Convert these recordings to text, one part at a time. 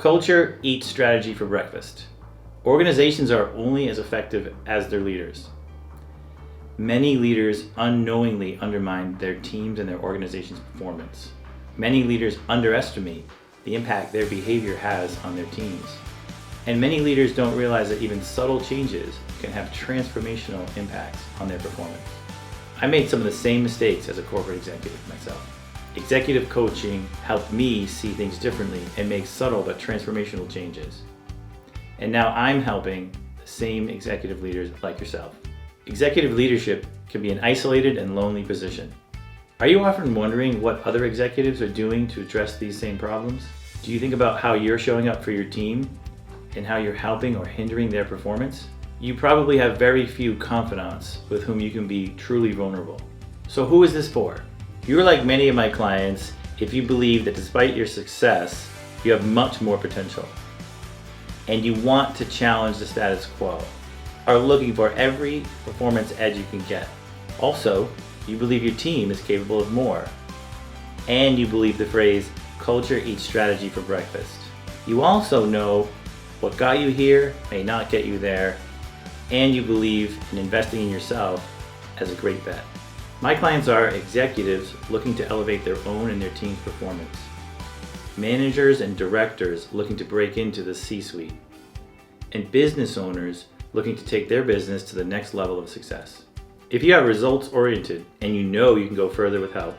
Culture eats strategy for breakfast. Organizations are only as effective as their leaders. Many leaders unknowingly undermine their teams and their organization's performance. Many leaders underestimate the impact their behavior has on their teams. And many leaders don't realize that even subtle changes can have transformational impacts on their performance. I made some of the same mistakes as a corporate executive myself. Executive coaching helped me see things differently and make subtle but transformational changes. And now I'm helping the same executive leaders like yourself. Executive leadership can be an isolated and lonely position. Are you often wondering what other executives are doing to address these same problems? Do you think about how you're showing up for your team and how you're helping or hindering their performance? You probably have very few confidants with whom you can be truly vulnerable. So who is this for? You're like many of my clients if you believe that despite your success, you have much more potential. And you want to challenge the status quo, are looking for every performance edge you can get. Also, you believe your team is capable of more. And you believe the phrase, culture eats strategy for breakfast. You also know what got you here may not get you there, and you believe in investing in yourself as a great bet. My clients are executives looking to elevate their own and their team's performance. Managers and directors looking to break into the C-suite. And business owners looking to take their business to the next level of success. If you are results oriented and you know you can go further with help,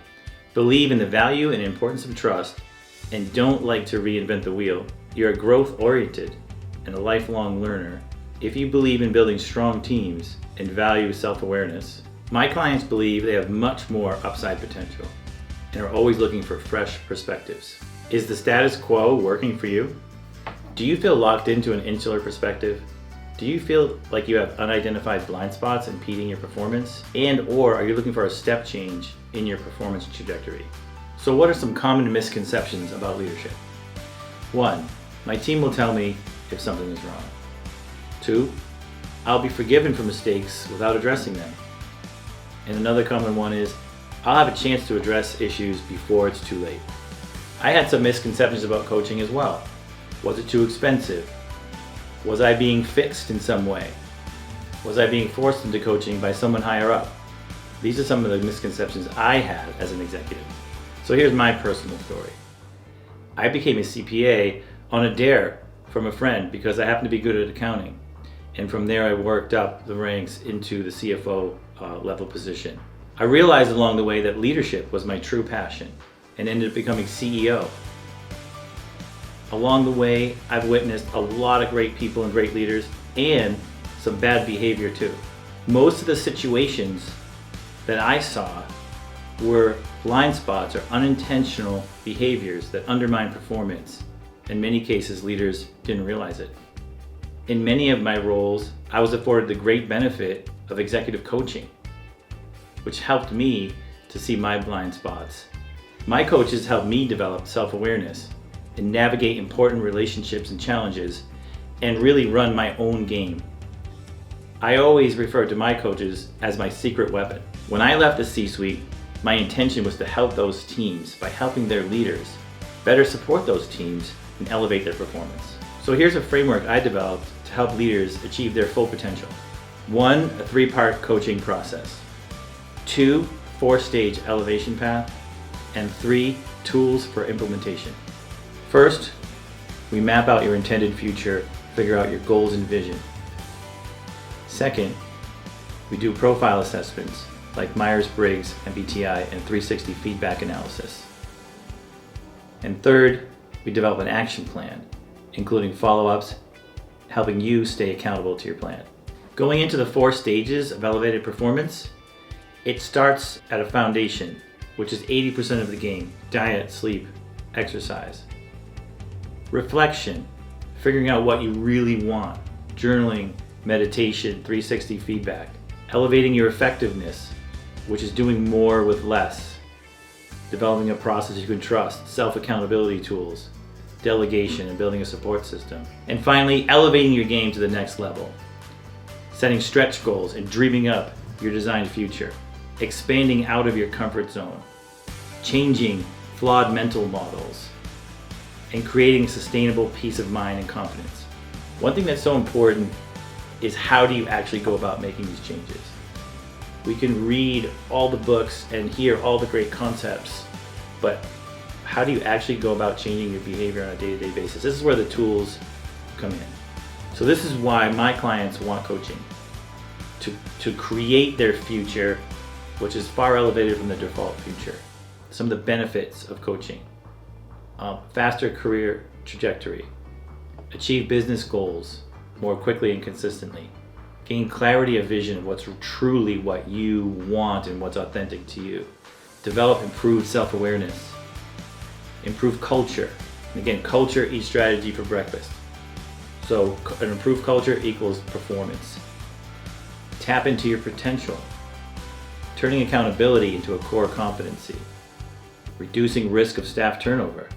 believe in the value and importance of trust, and don't like to reinvent the wheel, you're growth oriented and a lifelong learner. If you believe in building strong teams and value self-awareness, my clients believe they have much more upside potential and are always looking for fresh perspectives. Is the status quo working for you? Do you feel locked into an insular perspective? Do you feel like you have unidentified blind spots impeding your performance? And/or are you looking for a step change in your performance trajectory? So what are some common misconceptions about leadership? 1, my team will tell me if something is wrong. 2, I'll be forgiven for mistakes without addressing them. And another common one is, I'll have a chance to address issues before it's too late. I had some misconceptions about coaching as well. Was it too expensive? Was I being fixed in some way? Was I being forced into coaching by someone higher up? These are some of the misconceptions I had as an executive. So here's my personal story. I became a CPA on a dare from a friend because I happened to be good at accounting. And from there I worked up the ranks into the CFO level position. I realized along the way that leadership was my true passion and ended up becoming CEO. Along the way, I've witnessed a lot of great people and great leaders and some bad behavior too. Most of the situations that I saw were blind spots or unintentional behaviors that undermine performance. In many cases, leaders didn't realize it. In many of my roles, I was afforded the great benefit of executive coaching, which helped me to see my blind spots. My coaches helped me develop self-awareness and navigate important relationships and challenges and really run my own game. I always refer to my coaches as my secret weapon. When I left the C-suite, my intention was to help those teams by helping their leaders better support those teams and elevate their performance. So here's a framework I developed to help leaders achieve their full potential. 1, a 3-part coaching process. 2, 4-stage elevation path. And 3, tools for implementation. First, we map out your intended future, figure out your goals and vision. Second, we do profile assessments like Myers-Briggs, MBTI, and 360 feedback analysis. And third, we develop an action plan, including follow-ups, helping you stay accountable to your plan. Going into the 4 stages of elevated performance, it starts at a foundation, which is 80% of the game: diet, sleep, exercise. Reflection, figuring out what you really want. Journaling, meditation, 360 feedback. Elevating your effectiveness, which is doing more with less. Developing a process you can trust, self-accountability tools, delegation, and building a support system. And finally, elevating your game to the next level. Setting stretch goals and dreaming up your designed future. Expanding out of your comfort zone. Changing flawed mental models. and creating sustainable peace of mind and confidence. One thing that's so important is how do you actually go about making these changes? We can read all the books and hear all the great concepts, but how do you actually go about changing your behavior on a day-to-day basis? This is where the tools come in. So this is why my clients want coaching, to create their future, which is far elevated from the default future. Some of the benefits of coaching: faster career trajectory, achieve business goals more quickly and consistently, gain clarity of vision of what's truly what you want and what's authentic to you, develop improved self-awareness, improve culture. And again, culture eats strategy for breakfast. So an improved culture equals performance. Tap into your potential, turning accountability into a core competency, reducing risk of staff turnover,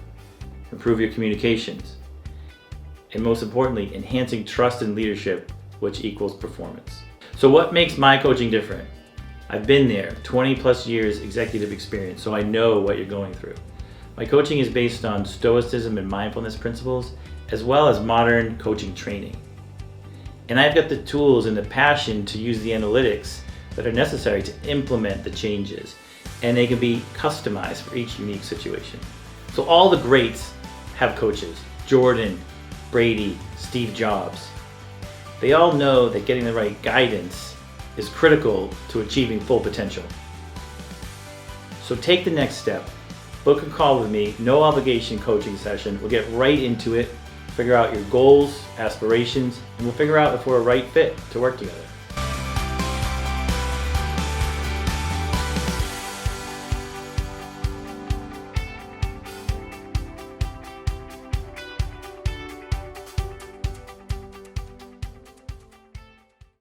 improve your communications, and most importantly, enhancing trust and leadership, which equals performance. So what makes my coaching different? I've been there, 20 plus years executive experience, so I know what you're going through. My coaching is based on stoicism and mindfulness principles, as well as modern coaching training. And I've got the tools and the passion to use the analytics that are necessary to implement the changes, and they can be customized for each unique situation. So all the greats have coaches: Jordan, Brady, Steve Jobs. They all know that getting the right guidance is critical to achieving full potential. So take the next step. Book a call with me, no obligation coaching session. We'll get right into it, figure out your goals, aspirations, and we'll figure out if we're a right fit to work together.